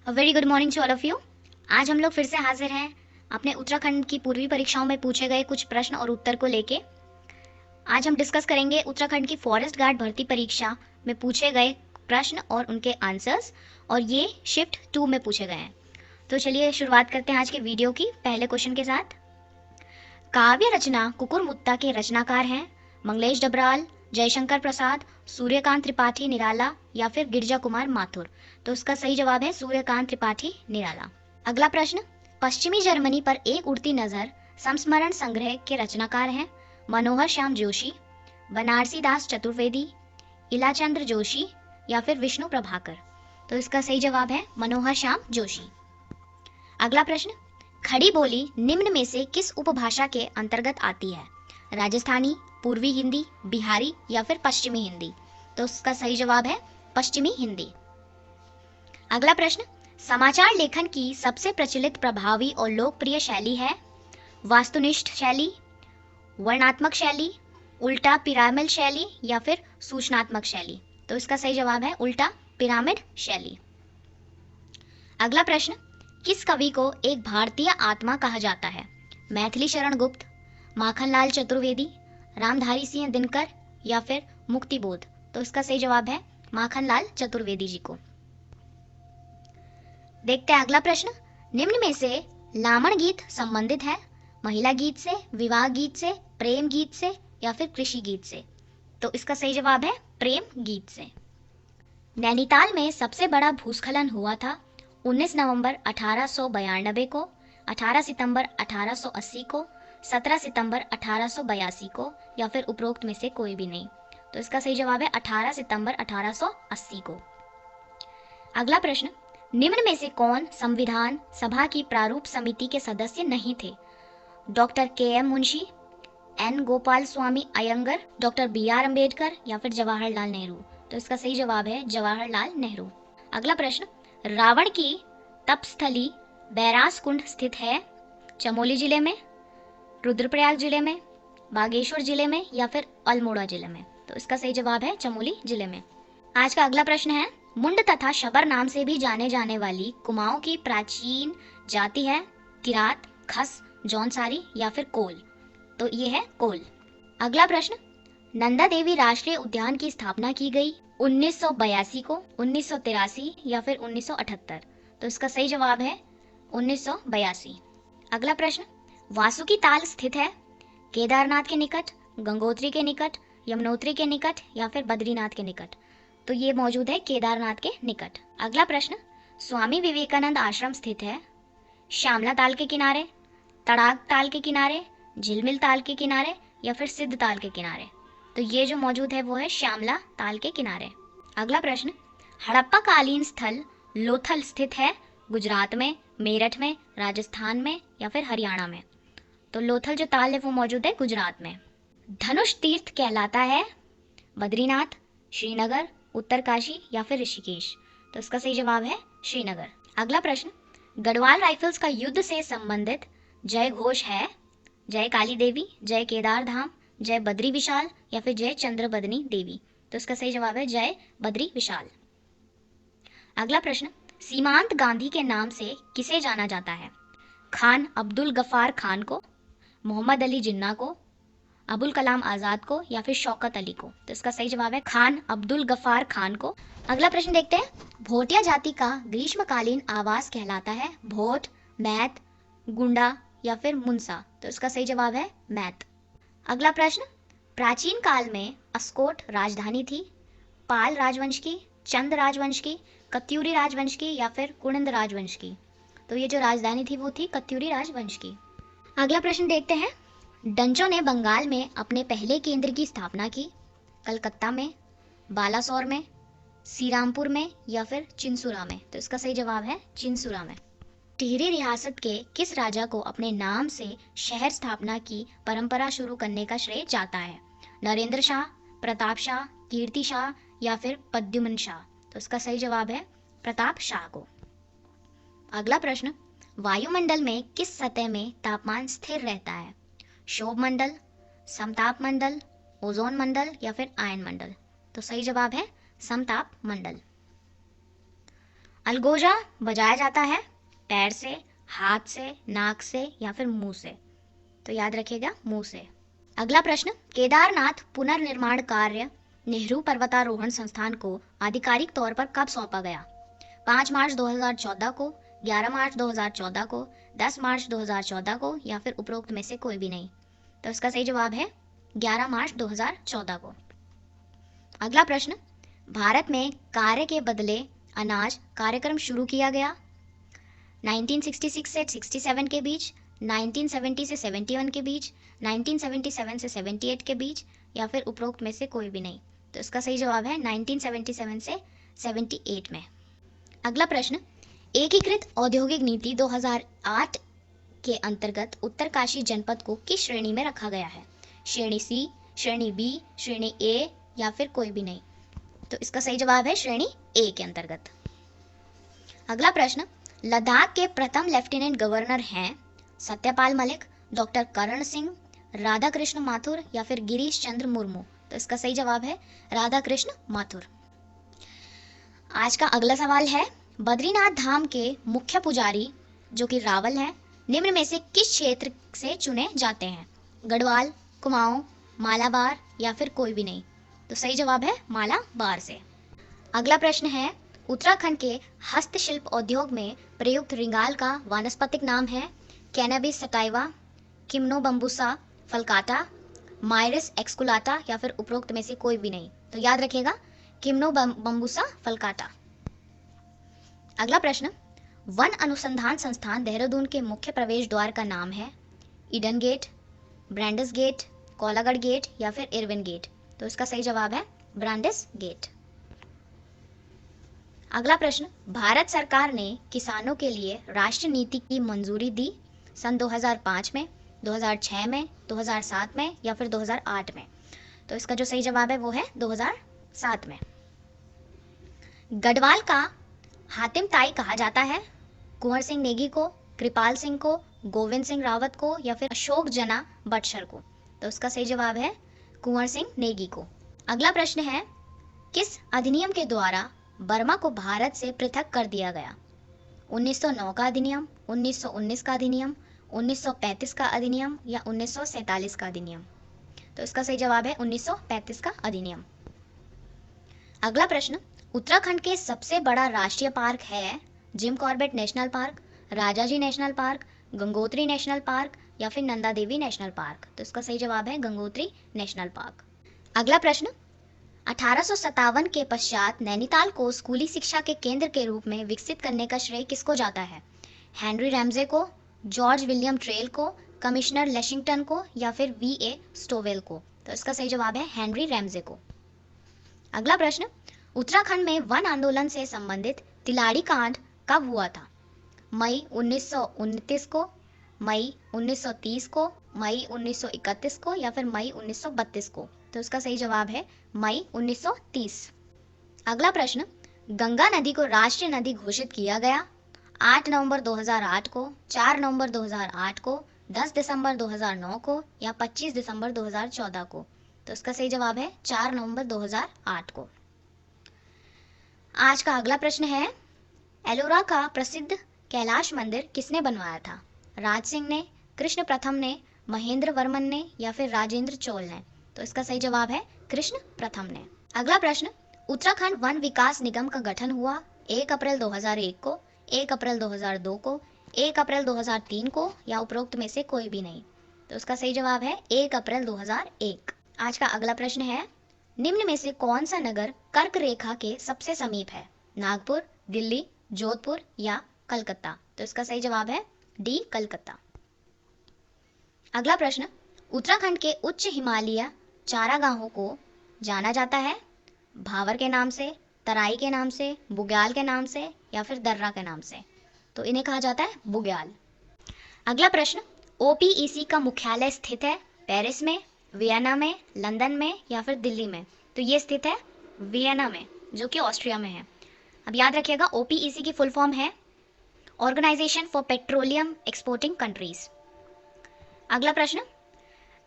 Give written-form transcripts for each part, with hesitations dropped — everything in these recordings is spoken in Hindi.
Very good morning to all of you. आज हम लोग फिर से हाजिर हैं अपने उत्तराखंड की पूर्वी परीक्षाओं में पूछे गए कुछ प्रश्न और उत्तर को लेके। आज हम डिस्कस करेंगे उत्तराखंड की फॉरेस्ट गार्ड भर्ती परीक्षा में पूछे गए प्रश्न और उनके आंसर्स, और ये शिफ्ट 2 में पूछे गए हैं। तो चलिए शुरुआत करते हैं आज के वीडियो की पहले क्वेश्चन के साथ। काव्य रचना कुकुरमुत्ता के रचनाकार हैं मंगलेश डबराल, जयशंकर प्रसाद, सूर्यकांत त्रिपाठी निराला या फिर गिरजा कुमार माथुर। तो इसका सही जवाब है सूर्यकांत त्रिपाठी निराला। अगला प्रश्न, पश्चिमी जर्मनी पर एक उड़ती नजर संस्मरण संग्रह के रचनाकार हैं मनोहर श्याम जोशी, बनारसी दास चतुर्वेदी, इलाचंद्र जोशी या फिर विष्णु प्रभाकर। तो इसका सही जवाब है मनोहर श्याम जोशी। अगला प्रश्न, खड़ी बोली निम्न में से किस उपभाषा के अंतर्गत आती है? राजस्थानी, पूर्वी हिंदी, बिहारी या फिर पश्चिमी हिंदी। तो इसका सही जवाब है पश्चिमी हिंदी। अगला प्रश्न, समाचार लेखन की सबसे प्रचलित, प्रभावी और लोकप्रिय शैली है वास्तुनिष्ठ शैली, वर्णात्मक शैली, उल्टा पिरामिड शैली या फिर सूचनात्मक शैली। तो इसका सही जवाब है उल्टा पिरामिड शैली। अगला प्रश्न, किस कवि को एक भारतीय आत्मा कहा जाता है? मैथिली शरण गुप्त, माखनलाल चतुर्वेदी, रामधारी सिंह दिनकर या फिर मुक्तिबोध। तो इसका सही जवाब है माखनलाल चतुर्वेदी जी को। देखते हैं अगला प्रश्न, निम्न में से लामण गीत संबंधित है महिला गीत से, विवाह गीत से, प्रेम गीत से या फिर कृषि गीत से। तो इसका सही जवाब है प्रेम गीत से। नैनीताल में सबसे बड़ा भूस्खलन हुआ था 19 नवंबर 1892 को, 18 सितंबर 1880 को, 17 सितंबर 1882 को या फिर उपरोक्त में से कोई भी नहीं। तो इसका सही जवाब है 18 सितंबर 1880 को। अगला प्रश्न, निम्न में से कौन संविधान सभा की प्रारूप समिति के सदस्य नहीं थे? Doctor K M. Munshi, N. Gopal Swami Ayyangar, doctor B R. Ambedkar या फिर जवाहरलाल नेहरू। तो इसका सही जवाब है जवाहरलाल नेहरू। अगला प्रश्न, रावण की तपस्थली बैरास कुंड स्थित है चमोली जिले में, रुद्रप्रयाग जिले में, बागेश्वर जिले में या फिर अल्मोड़ा जिले में। तो इसका सही जवाब है चमोली जिले में। आज का अगला प्रश्न है, मुंड तथा शबर नाम से भी जाने जाने वाली कुमाऊं की प्राचीन जाति है किरात, खस, जौनसारी या फिर कोल। तो ये है कोल। अगला प्रश्न, नंदा देवी राष्ट्रीय उद्यान की स्थापना की गई 1982 को, 1983 या फिर 1978। तो इसका सही जवाब है 1982। अगला प्रश्न, वासुकी ताल स्थित है केदारनाथ के निकट, गंगोत्री के निकट, यमुनोत्री के निकट या फिर बद्रीनाथ के निकट। तो ये मौजूद है केदारनाथ के निकट। अगला प्रश्न, स्वामी विवेकानंद आश्रम स्थित है श्यामला ताल के किनारे, तड़ाग ताल के किनारे, झिलमिल ताल के किनारे या फिर सिद्ध ताल के किनारे। तो ये जो मौजूद है वो है श्यामला ताल के किनारे। अगला प्रश्न, हड़प्पा कालीन स्थल लोथल स्थित है गुजरात में, मेरठ में, राजस्थान में या फिर हरियाणा में। तो लोथल जो ताल है वो मौजूद है गुजरात में। धनुष तीर्थ कहलाता है बद्रीनाथ, श्रीनगर, उत्तरकाशी या फिर ऋषिकेश। तो इसका सही जवाब है श्रीनगर। अगला प्रश्न, गढ़वाल राइफल्स का युद्ध से संबंधित जय घोष है जय काली देवी, जय केदार धाम, जय बद्री विशाल या फिर जय चंद्रबदनी देवी। तो इसका सही जवाब है जय बद्री विशाल। अगला प्रश्न, सीमांत गांधी के नाम से किसे जाना जाता है? खान अब्दुल गफ्फार खान को, मोहम्मद अली जिन्ना को, अबुल कलाम आजाद को या फिर शौकत अली को। तो इसका सही जवाब है खान अब्दुल गफ्फार खान को। अगला प्रश्न देखते हैं, भोटिया जाति का ग्रीष्मकालीन आवास कहलाता है भोट, मैत, गुंडा या फिर मुंसा। तो इसका सही जवाब है मैत। अगला प्रश्न, प्राचीन काल में अस्कोट राजधानी थी पाल राजवंश की, चंद राजवंश की, कत्यूरी राजवंश की या फिर कुणिंद राजवंश की। तो ये जो राजधानी थी वो थी कत्यूरी राजवंश की। अगला प्रश्न देखते हैं, डंचो ने बंगाल में अपने पहले केंद्र की स्थापना की कलकत्ता में, बालासोर में, सीरामपुर में या फिर चिंसुरा में। तो इसका सही जवाब है चिंसुरा में। टिहरी रियासत के किस राजा को अपने नाम से शहर स्थापना की परंपरा शुरू करने का श्रेय जाता है? नरेंद्र शाह, प्रताप शाह, कीर्ति शाह या फिर प्रद्युम्न शाह। तो इसका सही जवाब है प्रताप शाह को। अगला प्रश्न, वायुमंडल में किस सतह में तापमान स्थिर रहता है? क्षोभ मंडल, समताप मंडल, ओजोन मंडल या फिर आयन मंडल। तो सही जवाब है समताप मंडल। अलगोजा बजाया जाता है पैर से, हाथ से, नाक से या फिर मुंह से। तो याद रखिएगा मुंह से। अगला प्रश्न, केदारनाथ पुनर्निर्माण कार्य नेहरू पर्वतारोहण संस्थान को आधिकारिक तौर पर कब सौंपा गया? 5 मार्च 2014 को, 11 मार्च 2014 को, 10 मार्च 2014 को या फिर उपरोक्त में से कोई भी नहीं। तो इसका सही जवाब है 11 मार्च 2014 को। अगला प्रश्न, भारत में कार्य के बदले अनाज कार्यक्रम शुरू किया गया 1966 से 67 के बीच, 1970 से 71 के बीच, 1977 से 78 के बीच या फिर उपरोक्त में से कोई भी नहीं। तो इसका सही जवाब है 1977 से 78 में। अगला प्रश्न, एकीकृत औद्योगिक नीति 2008 के अंतर्गत उत्तरकाशी जनपद को किस श्रेणी में रखा गया है? श्रेणी सी, श्रेणी बी, श्रेणी ए या फिर कोई भी नहीं। तो इसका सही जवाब है श्रेणी ए के अंतर्गत। अगला प्रश्न, लद्दाख के प्रथम लेफ्टिनेंट गवर्नर हैं सत्यपाल मलिक, डॉक्टर करण सिंह, राधा कृष्ण माथुर या फिर गिरीश चंद्र मुर्मू। तो इसका सही जवाब है राधा कृष्ण माथुर। आज का अगला सवाल है, बद्रीनाथ धाम के मुख्य पुजारी जो कि रावल हैं, निम्न में से किस क्षेत्र से चुने जाते हैं? गढ़वाल, कुमाऊं, मालाबार या फिर कोई भी नहीं। तो सही जवाब है मालाबार से। अगला प्रश्न है, उत्तराखंड के हस्तशिल्प उद्योग में प्रयुक्त रिंगाल का वानस्पतिक नाम है कैनबिस सटाइवा, किम्नोबम्बुसा फलकाटा, माइरिस एक्सकुलाटा या फिर उपरोक्त में से कोई भी नहीं। तो याद रखिएगा किम्नोबम्बुसा फलकाटा। अगला प्रश्न, वन अनुसंधान संस्थान देहरादून के मुख्य प्रवेश द्वार का नाम है Eden gate, Brandis gate, Kolagarh gate या फिर इरविन गेट। तो इसका सही जवाब है ब्रांडिस गेट। अगला प्रश्न, भारत सरकार ने किसानों के लिए राष्ट्रीय नीति की मंजूरी दी सन 2005 में, 2006 में, 2007 में या फिर 2008 में। तो इसका जो सही जवाब है वो है 2007 में। गढ़वाल का हातिम ताई कहा जाता है कुंवर सिंह नेगी को, कृपाल सिंह को, गोविंद सिंह रावत को या फिर अशोक जना बटसर को। तो इसका सही जवाब है कुंवर सिंह नेगी को। अगला प्रश्न है, किस अधिनियम के द्वारा बर्मा को भारत से पृथक कर दिया गया? 1909 का अधिनियम, 1919 का अधिनियम, 1935 का अधिनियम या 1947 का अधिनियम। तो इसका सही जवाब है 1935 का अधिनियम। अगला प्रश्न, उत्तराखंड के सबसे बड़ा राष्ट्रीय पार्क है Jim Corbett national park, Rajaji national park, Gangotri national park या फिर नंदा देवी नेशनल पार्क। तो इसका सही जवाब है गंगोत्री नेशनल पार्क। अगला प्रश्न, 1857 के पश्चात नैनीताल को स्कूली शिक्षा के केंद्र के रूप में विकसित करने का श्रेय किसको जाता है? हेनरी रैमजे को, जॉर्ज विलियम ट्रेल को, कमिश्नर लेशिंगटन को या फिर वी.ए. स्टोवेल को। तो इसका सही जवाब है हेनरी रैमजे को। अगला प्रश्न, उत्तराखंड में वन आंदोलन से संबंधित तिलाड़ी कांड कब हुआ था? मई 1929 को, मई 1930 को, मई 1931 को या फिर मई 1932 को। तो इसका सही जवाब है मई 1930। अगला प्रश्न, गंगा नदी को राष्ट्रीय नदी घोषित किया गया 8 नवंबर 2008 को, 4 नवंबर 2008 को, 10 दिसंबर 2009 को या 25 दिसंबर 2014 को। तो इसका सही जवाब है 4 नवंबर 2008 को। आज का अगला प्रश्न है, एलोरा का प्रसिद्ध कैलाश मंदिर किसने बनवाया था? राज सिंह ने, कृष्ण प्रथम ने, महेंद्र वर्मन ने या फिर राजेंद्र चोल ने। तो इसका सही जवाब है कृष्ण प्रथम ने। अगला प्रश्न, उत्तराखंड वन विकास निगम का गठन हुआ 1 अप्रैल 2001 को, 1 अप्रैल 2002 को, 1 अप्रैल 2003 को या उपरोक्त में से कोई भी नहीं। तो इसका सही जवाब है 1 अप्रैल 2001। आज का अगला प्रश्न है, निम्न में से कौन सा नगर कर्क रेखा के सबसे समीप है? नागपुर, दिल्ली, जोधपुर या कलकत्ता। तो इसका सही जवाब है डी कलकत्ता। अगला प्रश्न, उत्तराखंड के उच्च हिमालय चारागाहों को जाना जाता है भावर के नाम से, तराई के नाम से, बुग्याल के नाम से या फिर दर्रा के नाम से। तो इन्हें कहा जाता है बुग्याल। अगला प्रश्न, ओपीईसी का मुख्यालय स्थित है पेरिस में, वियना में, लंदन में या फिर दिल्ली में। तो ये स्थित है वियना में, जो कि ऑस्ट्रिया में है। अब याद रखिएगा ओपीईसी की फुल फॉर्म है organization for petroleum exporting countries. अगला प्रश्न,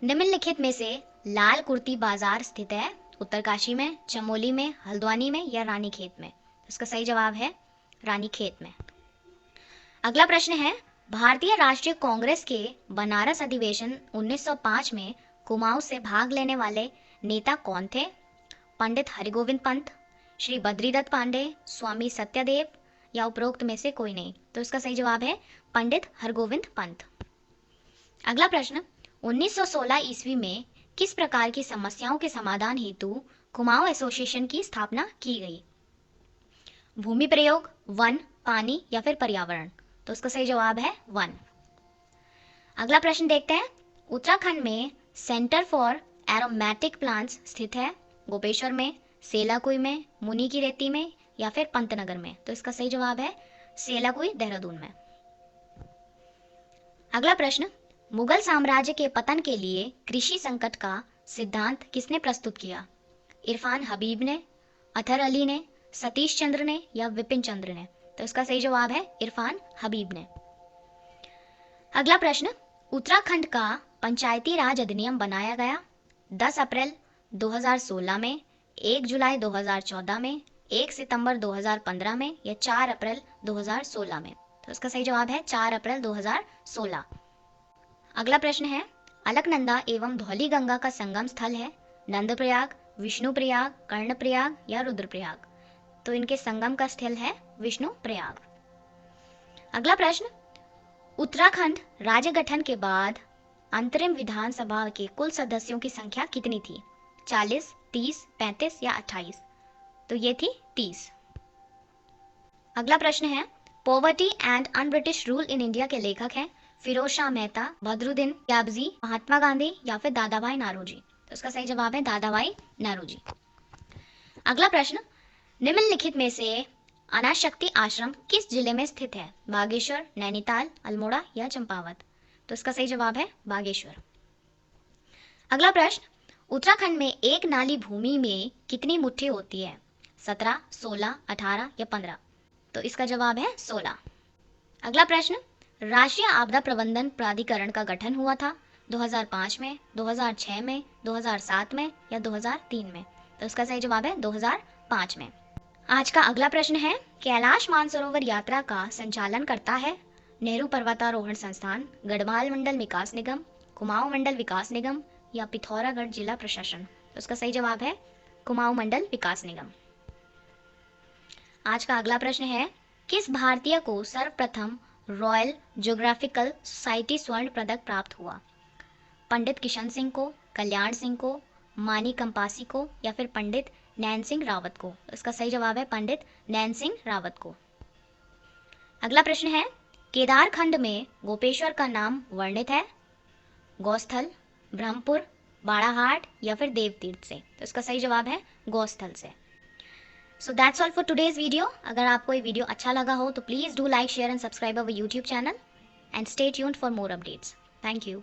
निम्नलिखित में से लाल कुर्ती बाजार स्थित है उत्तरकाशी में, चमोली में, हल्द्वानी में या रानीखेत में। इसका सही जवाब है रानीखेत में। अगला प्रश्न है, भारतीय राष्ट्रीय कांग्रेस के बनारस अधिवेशन 1905 में कुमाऊं से भाग लेने वाले नेता कौन थे? पंडित हरिगोविंद पंत, श्री बद्रीदत्त पांडे, स्वामी सत्यदेव या उपरोक्त में से कोई नहीं। तो इसका सही जवाब है पंडित हरगोविंद पंत। अगला प्रश्न, 1916 ईस्वी में किस प्रकार की समस्याओं के समाधान हेतु कुमाऊं एसोसिएशन की स्थापना की गई? भूमि प्रयोग, वन, पानी या फिर पर्यावरण? तो इसका सही जवाब है वन। अगला प्रश्न देखते हैं, उत्तराखंड में सेंटर फॉर एरोमेटिक प्लांट्स स्थित है? गोपेश्वर में, सेलाकुई में, मुनि की रेती में या फिर पंतनगर में? तो इसका सही जवाब है सेलाकुई, देहरादून में। अगला प्रश्न, मुगल साम्राज्य के पतन के लिए कृषि संकट का सिद्धांत किसने प्रस्तुत किया? इरफान हबीब ने, अतर अली ने, सतीश चंद्र ने या विपिन चंद्र ने? तो इसका सही जवाब है इरफान हबीब ने। अगला प्रश्न, उत्तराखंड का पंचायती राज अधिनियम बनाया गया 10 अप्रैल 2016 में, 1 जुलाई 2014 में, 1 सितंबर 2015 में या 4 अप्रैल 2016 में? तो इसका सही जवाब है 4 अप्रैल 2016। अगला प्रश्न है, अलकनंदा एवं धौलीगंगा का संगम स्थल है? नंदप्रयाग, विष्णुप्रयाग, कर्णप्रयाग या रुद्रप्रयाग? तो इनके संगम का स्थल है विष्णुप्रयाग। अगला प्रश्न, उत्तराखंड राज्य गठन के बाद अंतरिम विधानसभा के कुल सदस्यों की संख्या कितनी थी? 40, 30, 35 या 28? तो ये थी 30। अगला प्रश्न है, poverty and un British rule in India के लेखक हैं? फिरोज शाह मेहता, बदरुद्दीन त्याबजी, महात्मा गांधी या फिर दादाभाई नारोजी? तो इसका सही जवाब है दादाभाई नारोजी। अगला प्रश्न, निम्नलिखित में से अनाशक्ति आश्रम किस जिले में स्थित है? बागेश्वर, नैनीताल, अल्मोड़ा या चंपावत? तो इसका सही जवाब है बागेश्वर। अगला प्रश्न, उत्तराखंड में एक नाली भूमि में कितनी मुट्ठी होती है? 17, 16, 18 या 15? तो इसका जवाब है 16। अगला प्रश्न, राष्ट्रीय आपदा प्रबंधन प्राधिकरण का गठन हुआ था 2005 में, 2006 में, 2007 में या 2003 में? तो इसका सही जवाब है 2005 में। आज का अगला प्रश्न है, कैलाश मानसरोवर यात्रा का संचालन करता है नेहरू पर्वतारोहण संस्थान, गढ़वाल मंडल विकास निगम, कुमाऊं मंडल विकास निगम या पिथौरागढ़ जिला प्रशासन? तो इसका सही जवाब है कुमाऊं मंडल विकास निगम। आज का अगला प्रश्न है, किस भारतीय को सर्वप्रथम रॉयल ज्योग्राफिकल सोसाइटी स्वर्ण पदक प्राप्त हुआ? पंडित किशन सिंह को, कल्याण सिंह को, मानी कंपासी को या फिर पंडित नैन सिंह रावत को? इसका सही जवाब है पंडित नैन सिंह रावत को। अगला प्रश्न है, केदार खंड में गोपेश्वर का नाम वर्णित है? गौस्थल, ब्रह्मपुर, बाड़ाहाट या फिर देवतीर्थ से? तो इसका सही जवाब है गौस्थल से। So that's all for today's video. अगर आपको ये वीडियो अच्छा लगा हो तो please do like, share and subscribe our YouTube channel and stay tuned for more updates. Thank you.